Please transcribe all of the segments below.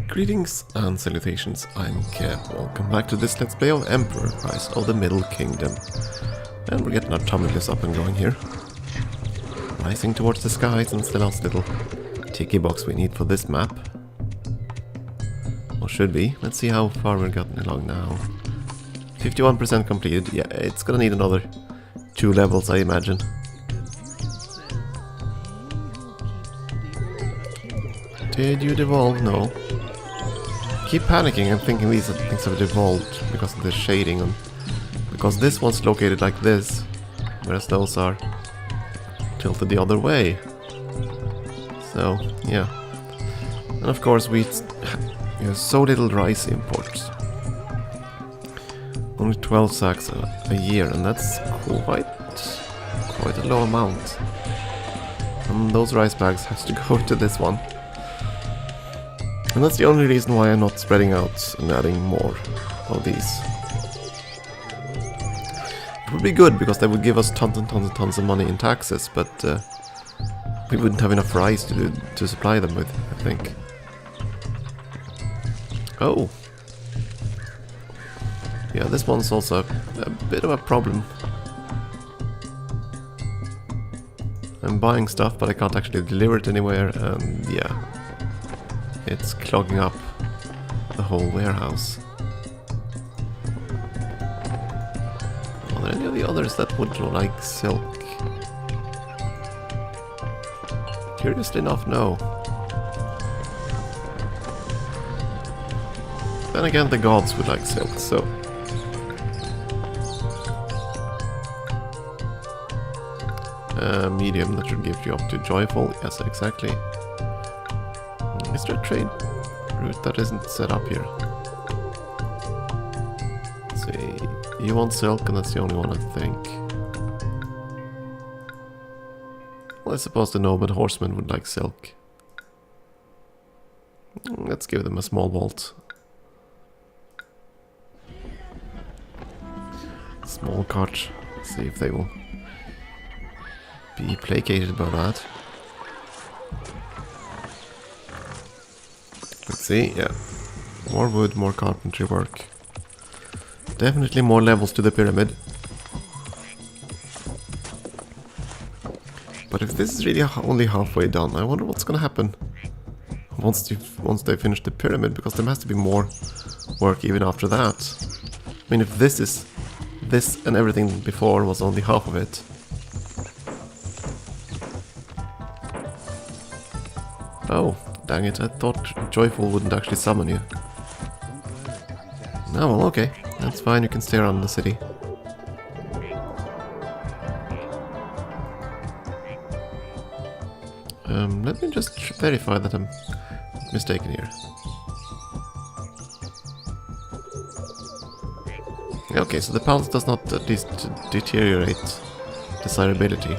Greetings and salutations, I'm Keb. Welcome back to this Let's Play of Emperor, Rise of the Middle Kingdom. And we're getting our tumulus up and going here. Rising towards the skies and the last little ticky box we need for this map. Or should be. Let's see how far we're getting along now. 51% completed. Yeah, it's gonna need another 2 levels, I imagine. Did you devolve? No. Keep panicking and thinking these things have devolved because of the shading and because this one's located like this, whereas those are tilted the other way. So, yeah. And of course we use so little rice imports. Only 12 sacks a year, and that's quite a low amount. And those rice bags has to go to this one. And that's the only reason why I'm not spreading out and adding more of these. It would be good because they would give us tons and tons and tons of money in taxes, but we wouldn't have enough rice to supply them with, I think. Oh! Yeah, this one's also a bit of a problem. I'm buying stuff, but I can't actually deliver it anywhere, and yeah. It's clogging up the whole warehouse. Are there any of the others that would like silk? Curiously enough, no. Then again, the gods would like silk, so... medium, that should give you up to joyful. Yes, exactly. Is there a trade route that isn't set up here? Let's see. You want silk, and that's the only one, I think. Well, I suppose the noble horsemen would like silk. Let's give them a small vault. Small cart. See if they will be placated by that. Let's see, yeah. More wood, more carpentry work. Definitely more levels to the pyramid. But if this is really only halfway done, I wonder what's gonna happen once they finish the pyramid, because there has to be more work even after that. I mean, if this and everything before was only half of it. Oh. Dang it, I thought Joyful wouldn't actually summon you. Oh, well, okay. That's fine, you can stay around the city. Let me just verify that I'm mistaken here. Okay, so the pulse does not at least deteriorate desirability.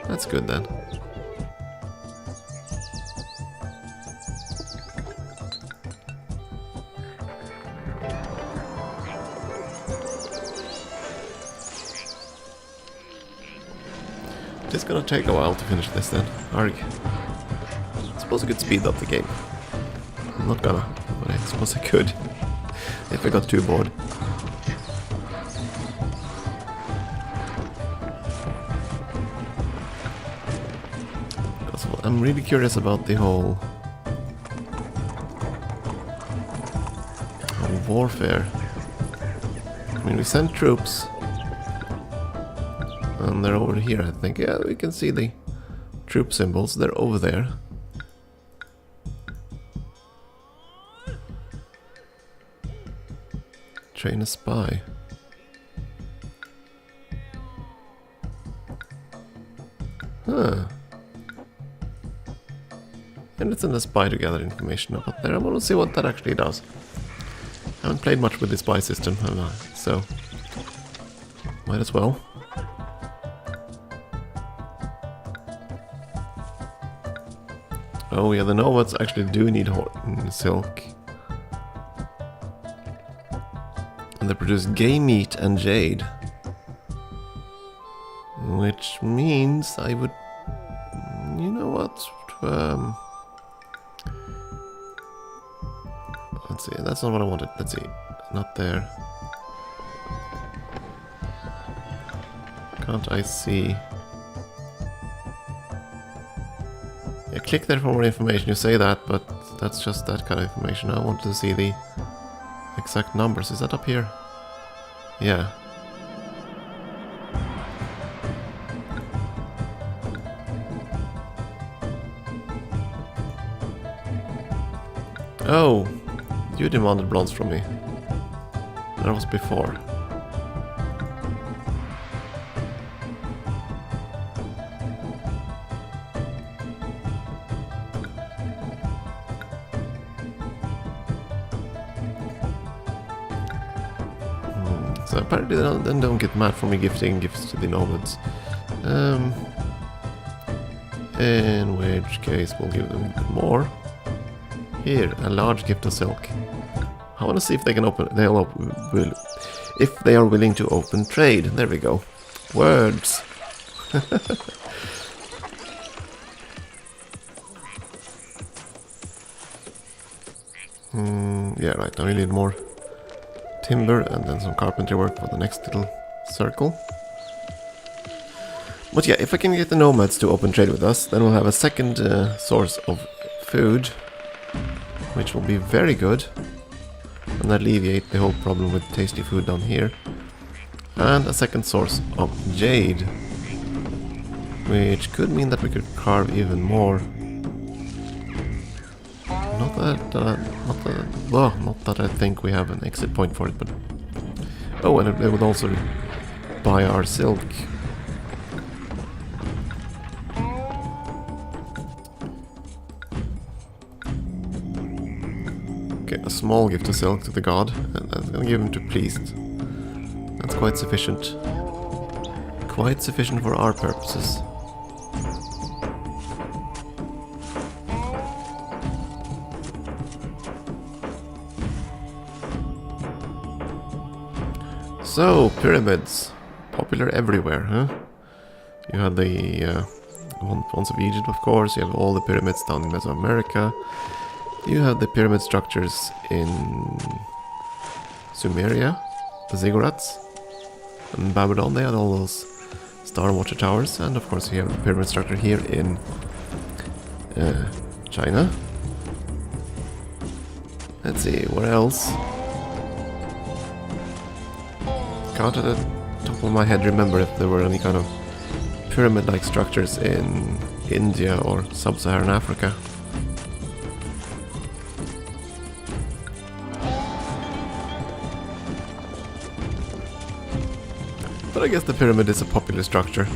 That's good then. It's gonna take a while to finish this then. Arg. I suppose I could speed up the game. I'm not gonna, but I suppose I could. If I got too bored. Also, I'm really curious about the whole warfare. I mean, we sent troops. And they're over here, I think. Yeah, we can see the troop symbols. They're over there. Train a spy. Huh. And it's in the spy to gather information about there. I want to see what that actually does. I haven't played much with the spy system, have I? So, might as well. Oh yeah, the nomads actually do need silk. And they produce gay meat and jade. Which means I would... You know what? Let's see, that's not what I wanted. Let's see. Not there. Can't I see? Yeah, click there for more information. You say that, but that's just that kind of information. I wanted to see the exact numbers. Is that up here? Yeah. Oh, you demanded bronze from me. That was before. So apparently then don't get mad for me gifting gifts to the nomads. In which case we'll give them more. Here, a large gift of silk. I want to see if they can if they are willing to open trade. There we go. Words. Yeah, right. Now we need more timber and then some carpentry work for the next little circle. But yeah, if I can get the nomads to open trade with us, then we'll have a second source of food, which will be very good and alleviate the whole problem with tasty food down here. And a second source of jade, which could mean that we could carve even more. Not that I think we have an exit point for it, but... Oh, and it would also buy our silk. Okay, a small gift of silk to the god, and I'm gonna give him to priest. That's quite sufficient. Quite sufficient for our purposes. So, pyramids. Popular everywhere, huh? You had the ones of Egypt, of course. You have all the pyramids down in Mesoamerica. You have the pyramid structures in Sumeria, the ziggurats. In Babylon, they had all those star watcher towers. And of course, you have the pyramid structure here in China. Let's see, where else? Can't at the top of my head remember if there were any kind of pyramid-like structures in India or sub-Saharan Africa. But I guess the pyramid is a popular structure.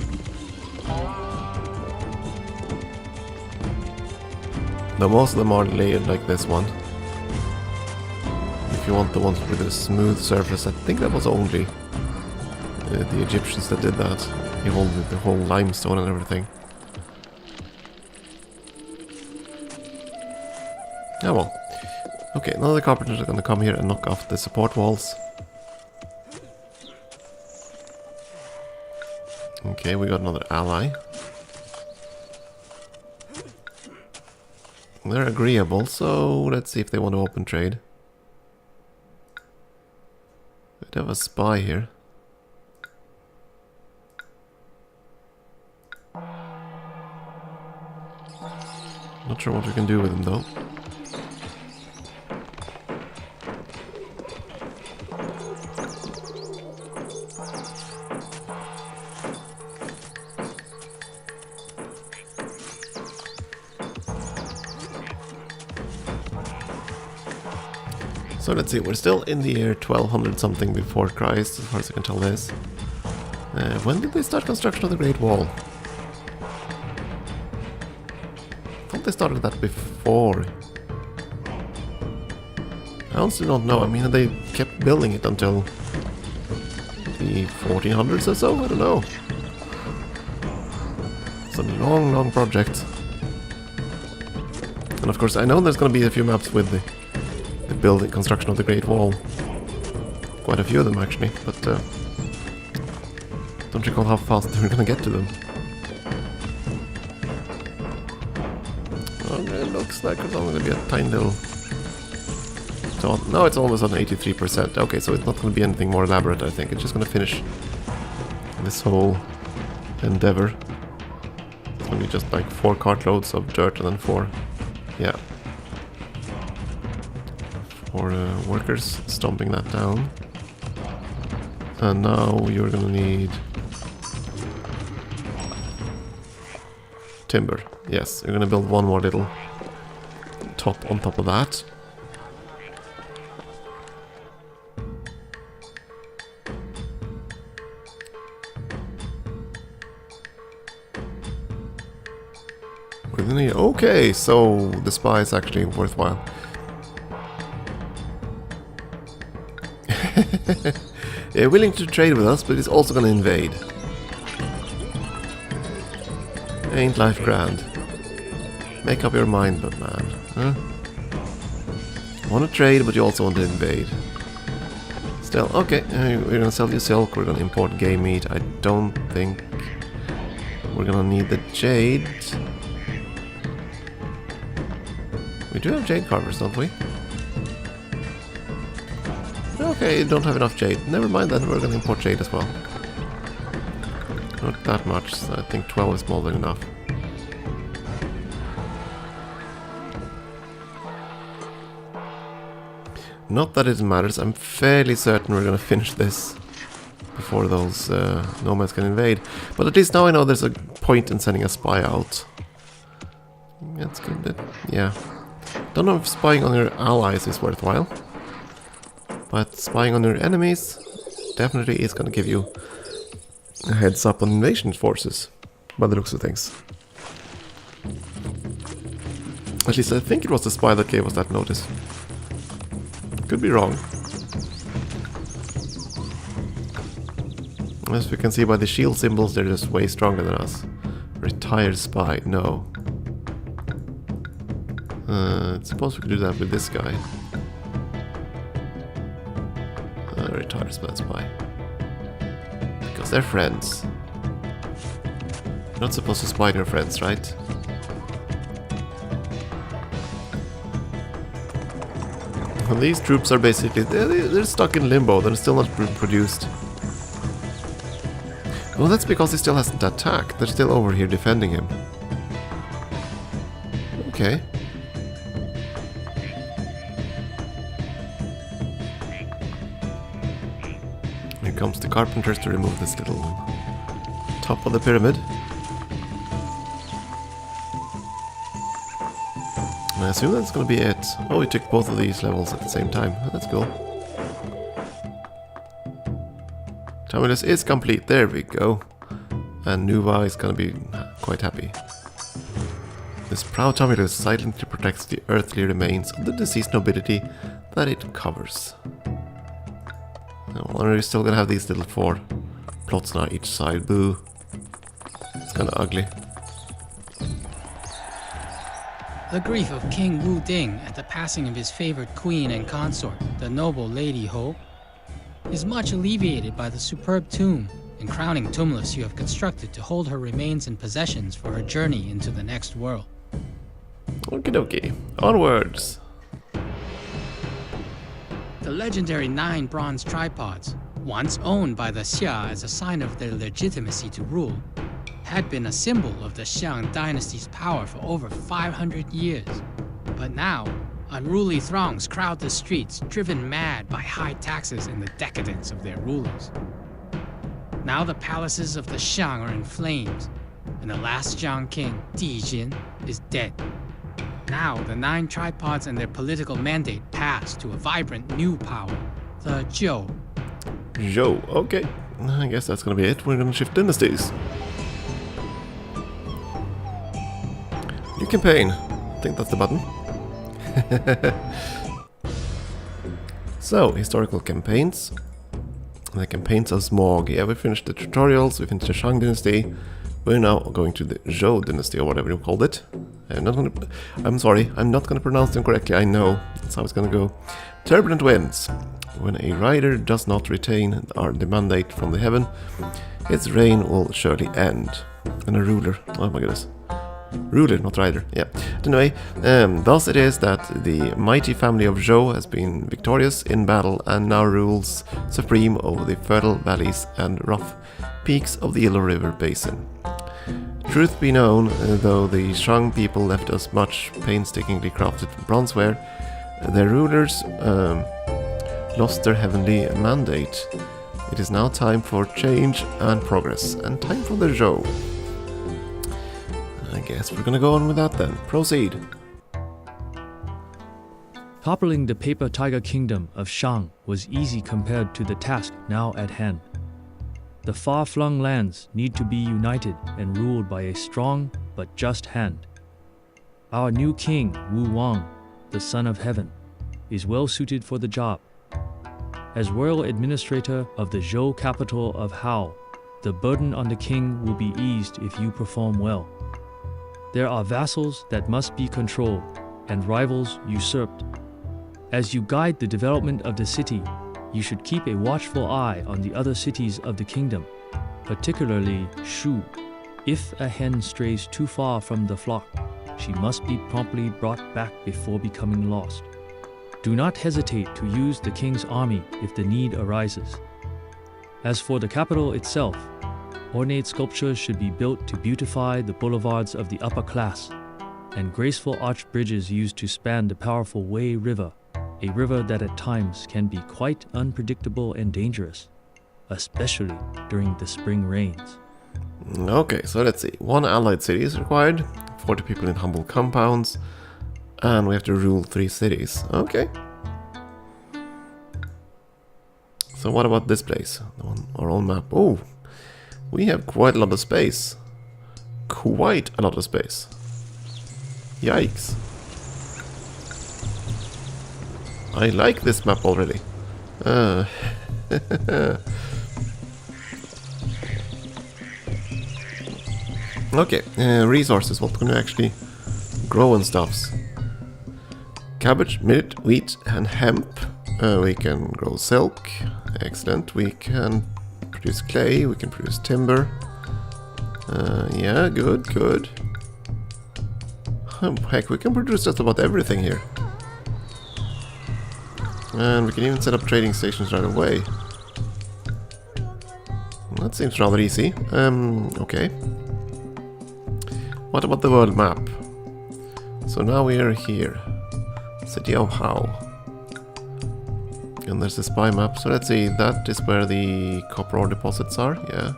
Though most of them are layered like this one. If you want the ones with a smooth surface, I think that was only the Egyptians that did that. The whole limestone and everything. Oh well. Okay, now the carpenters are gonna come here and knock off the support walls. Okay, we got another ally. They're agreeable, so let's see if they want to open trade. They have a spy here. Not sure what we can do with him though. So let's see, we're still in the year 1200 something before Christ, as far as I can tell this. When did they start construction of the Great Wall? I thought they started that before. I honestly don't know. I mean, they kept building it until the 1400s or so? I don't know. It's a long, long project. And of course, I know there's going to be a few maps with the building construction of the Great Wall. Quite a few of them actually, but don't recall how fast we're gonna get to them. Oh, it looks like it's only gonna be a tiny little So now it's almost on 83%. Okay, so it's not going to be anything more elaborate, I think. It's just going to finish this whole endeavor. It's going to be just like 4 cartloads of dirt and then 4, yeah, 4 workers stomping that down. And now you're going to need timber. Yes, you're going to build one more little top on top of that. Okay, so the spy is actually worthwhile. Yeah, willing to trade with us, but he's also gonna invade. Ain't life grand? Make up your mind, but man, huh? Want to trade, but you also want to invade. Still, okay, we're gonna sell you silk, we're gonna import game meat. I don't think we're gonna need the jade. We do have jade carvers, don't we? Okay, don't have enough jade. Never mind then, we're gonna import jade as well. Not that much, so I think 12 is more than enough. Not that it matters, I'm fairly certain we're gonna finish this before those nomads can invade. But at least now I know there's a point in sending a spy out. That's good, yeah. Don't know if spying on your allies is worthwhile, but spying on your enemies definitely is going to give you a heads up on invasion forces, by the looks of things. At least I think it was the spy that gave us that notice. Could be wrong. As we can see by the shield symbols, they're just way stronger than us. Retired spy, no. I suppose we could do that with this guy. Retired spy. Because they're friends. You're not supposed to spy on your friends, right? And these troops are basically... They're stuck in limbo. They're still not produced. Well, that's because he still hasn't attacked. They're still over here defending him. Okay. Here comes the carpenters to remove this little top of the pyramid. And I assume that's going to be it. Oh, we took both of these levels at the same time. Oh, that's cool. Terminus is complete. There we go. And Nuva is going to be quite happy. This proud Terminus silently protects the earthly remains of the deceased nobility that it covers. Now, we're still gonna have these little 4 plots on each side. Boo. It's kinda ugly. The grief of King Wu Ding at the passing of his favorite queen and consort, the noble Lady Ho, is much alleviated by the superb tomb and crowning tumulus you have constructed to hold her remains and possessions for her journey into the next world. Okie dokie. Onwards! The legendary 9 bronze tripods, once owned by the Xia as a sign of their legitimacy to rule, had been a symbol of the Xiang dynasty's power for over 500 years. But now, unruly throngs crowd the streets, driven mad by high taxes and the decadence of their rulers. Now the palaces of the Xiang are in flames, and the last Xiang king, Di Jin, is dead. Now, the 9 tripods and their political mandate pass to a vibrant new power, the Zhou. Zhou, okay. I guess that's gonna be it. We're gonna shift dynasties. New campaign. I think that's the button. So, historical campaigns. The campaigns of Smog. Yeah, we finished the tutorials, we finished the Shang dynasty. We're now going to the Zhou dynasty, or whatever you called it. I'm sorry, I'm not gonna pronounce them correctly, I know. That's how it's gonna go. Turbulent winds. When a rider does not retain the mandate from the heaven, its reign will surely end. And a ruler. Oh my goodness. Ruler, not rider. Yeah. Anyway, thus it is that the mighty family of Zhou has been victorious in battle and now rules supreme over the fertile valleys and rough peaks of the Yellow River Basin. Truth be known, though the Shang people left us much painstakingly crafted bronzeware, their rulers lost their heavenly mandate. It is now time for change and progress, and time for the Zhou. I guess we're gonna go on with that then. Proceed. Toppling the paper tiger kingdom of Shang was easy compared to the task now at hand. The far-flung lands need to be united and ruled by a strong but just hand. Our new king, Wu Wang, the son of heaven, is well suited for the job. As royal administrator of the Zhou capital of Hao, the burden on the king will be eased if you perform well. There are vassals that must be controlled and rivals usurped. As you guide the development of the city, you should keep a watchful eye on the other cities of the kingdom, particularly Shu. If a hen strays too far from the flock, she must be promptly brought back before becoming lost. Do not hesitate to use the king's army if the need arises. As for the capital itself, ornate sculptures should be built to beautify the boulevards of the upper class, and graceful arched bridges used to span the powerful Wei River, a river that at times can be quite unpredictable and dangerous, especially during the spring rains. Okay, so let's see. 1 allied city is required, 40 people in humble compounds, and we have to rule 3 cities. Okay. So what about this place? On our own map. Oh, we have quite a lot of space. Quite a lot of space. Yikes. I like this map already. Okay, resources. What can we actually grow and stuffs? Cabbage, millet, wheat, and hemp. We can grow silk. Excellent. We can produce clay. We can produce timber. Yeah, good, good. Heck, we can produce just about everything here. And we can even set up trading stations right away. That seems rather easy. Okay. What about the world map? So now we are here. City of Hao. And there's the spy map. So let's see, that is where the copper ore deposits are. Yeah.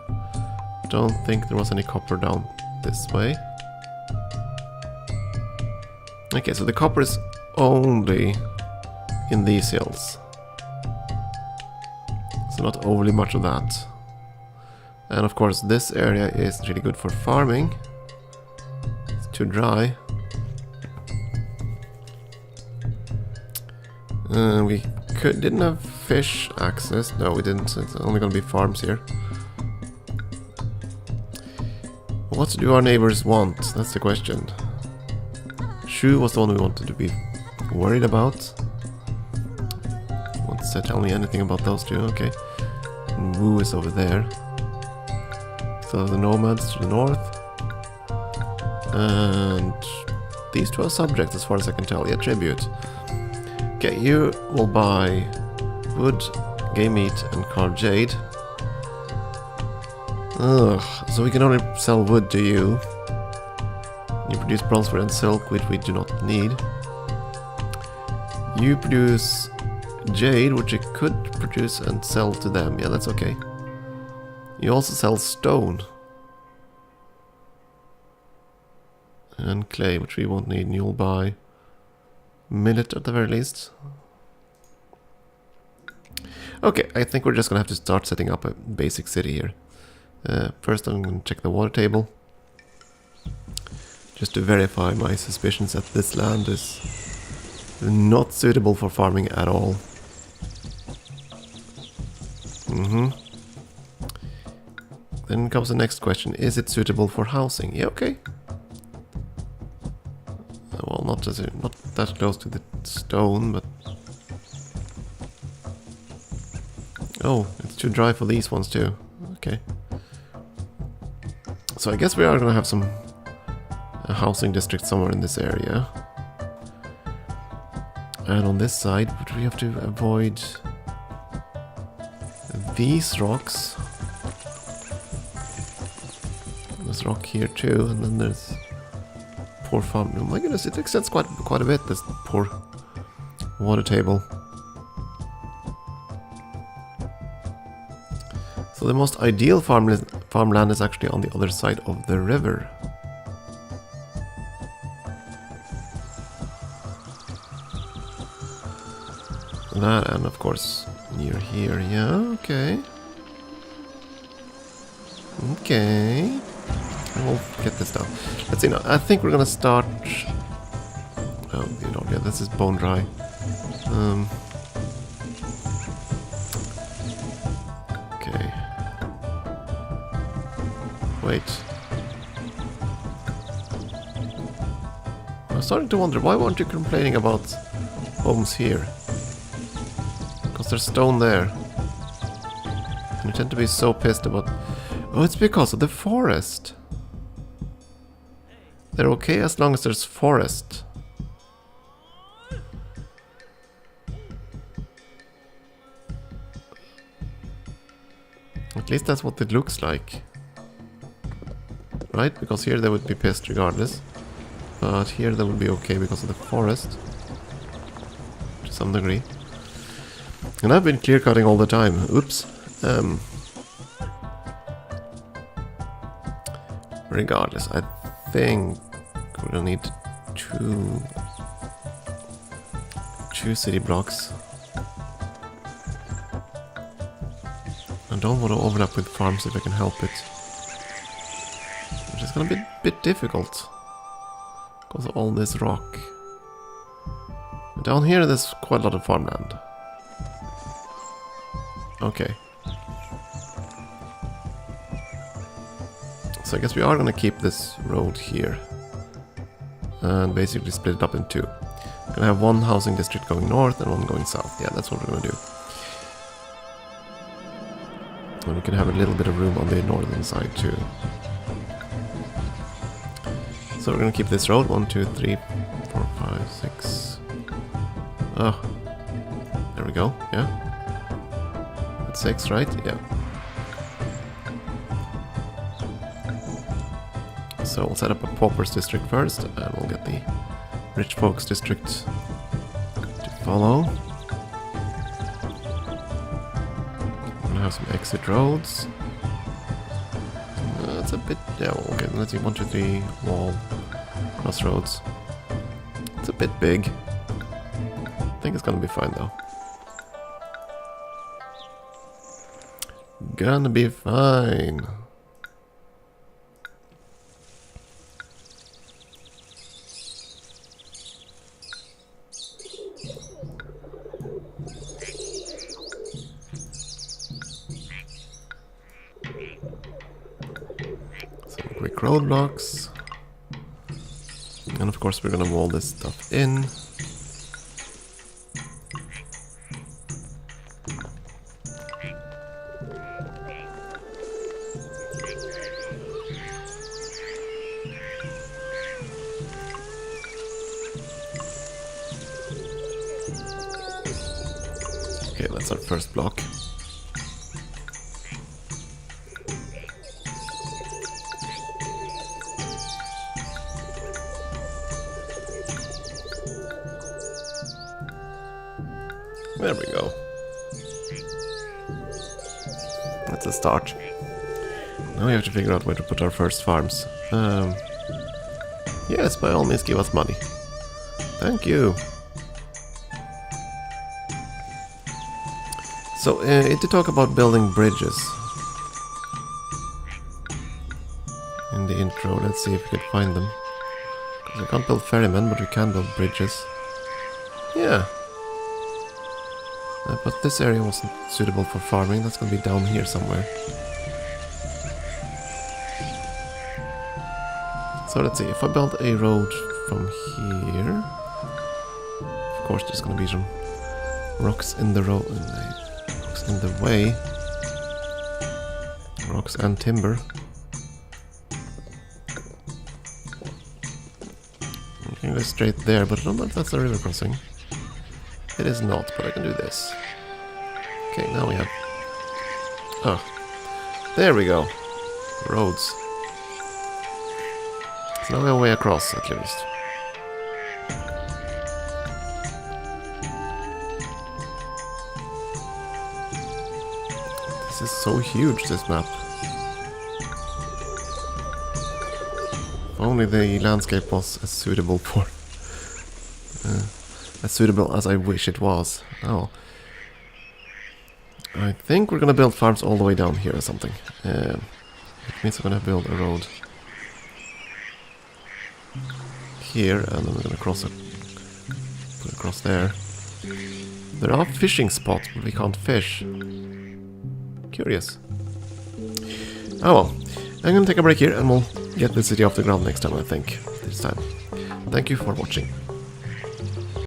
Don't think there was any copper down this way. Okay, so the copper is only in these hills. So not overly much of that. And of course this area is really good for farming. It's too dry. We didn't have fish access. No, we didn't. It's only gonna be farms here. What do our neighbors want? That's the question. Shu was the one we wanted to be worried about. Wants to tell me anything about those two? Okay. And Wu is over there. So the nomads to the north. And these two are subjects as far as I can tell. Yeah, tribute. Okay, you will buy wood, game meat, and carved jade. Ugh, so we can only sell wood to you. You produce bronzeware and silk, which we do not need. You produce jade, which you could produce and sell to them. Yeah, that's okay. You also sell stone. And clay, which we won't need, and you'll buy millet at the very least. Okay, I think we're just gonna have to start setting up a basic city here. First I'm gonna check the water table, just to verify my suspicions that this land is not suitable for farming at all. Then comes the next question, is it suitable for housing? Yeah, okay. Well, not that close to the stone, but... Oh, it's too dry for these ones too. Okay. So I guess we are gonna have some a housing district somewhere in this area. And on this side, but we have to avoid these rocks. There's rock here too, and then there's poor farm. Oh my goodness, it extends quite a bit, this poor water table. So the most ideal farmland is actually on the other side of the river. That, and of course near here, yeah, okay. Okay. We'll get this down. Let's see now, I think we're gonna start... Oh, you know, yeah, this is bone dry. Okay. Wait. I'm starting to wonder, why weren't you complaining about homes here? There's stone there. And you tend to be so pissed about... Oh, it's because of the forest. They're okay as long as there's forest. At least that's what it looks like. Right? Because here they would be pissed regardless. But here they would be okay because of the forest. To some degree. And I've been clear cutting all the time. Oops. Regardless, I think we're gonna need two city blocks. I don't want to overlap with farms if I can help it. Which is gonna be a bit difficult because of all this rock. But down here there's quite a lot of farmland. Okay. So I guess we are going to keep this road here. And basically split it up in two. We're going to have one housing district going north and one going south. Yeah, that's what we're going to do. And we can have a little bit of room on the northern side too. So we're going to keep this road. 1, 2, 3, 4, 5, 6. Oh. There we go. Yeah. 6, right? Yeah. So we'll set up a paupers district first, and we'll get the rich folks district to follow. We're gonna have some exit roads. That's a bit... Yeah, okay, let's see. 1, 2, 3, wall, crossroads. It's a bit big. I think it's gonna be fine though. Gonna be fine. Some quick roadblocks. And of course we're gonna wall this stuff in. Okay, that's our first block. There we go. That's a start. Now we have to figure out where to put our first farms. Yes, by all means give us money. Thank you. So, to talk about building bridges. In the intro, let's see if we can find them. Because we can't build ferrymen, but we can build bridges. Yeah. But this area wasn't suitable for farming, that's going to be down here somewhere. So let's see, if I build a road from here... Of course there's going to be some rocks in the road... Rocks in the way. Rocks and timber. can go straight there, but I don't know if that's a river crossing. It is not, but I can do this. Okay, now we have... Oh, there we go. Roads. So now we have a way across, at least. This is so huge, this map. If only the landscape was as suitable for... as suitable as I wish it was. Oh. I think we're gonna build farms all the way down here or something. It means I'm gonna build a road here, and then we're gonna cross it. Put it across there. There are fishing spots, but we can't fish. Curious. Oh well. I'm gonna take a break here, and we'll get the city off the ground next time, I think. This time. Thank you for watching.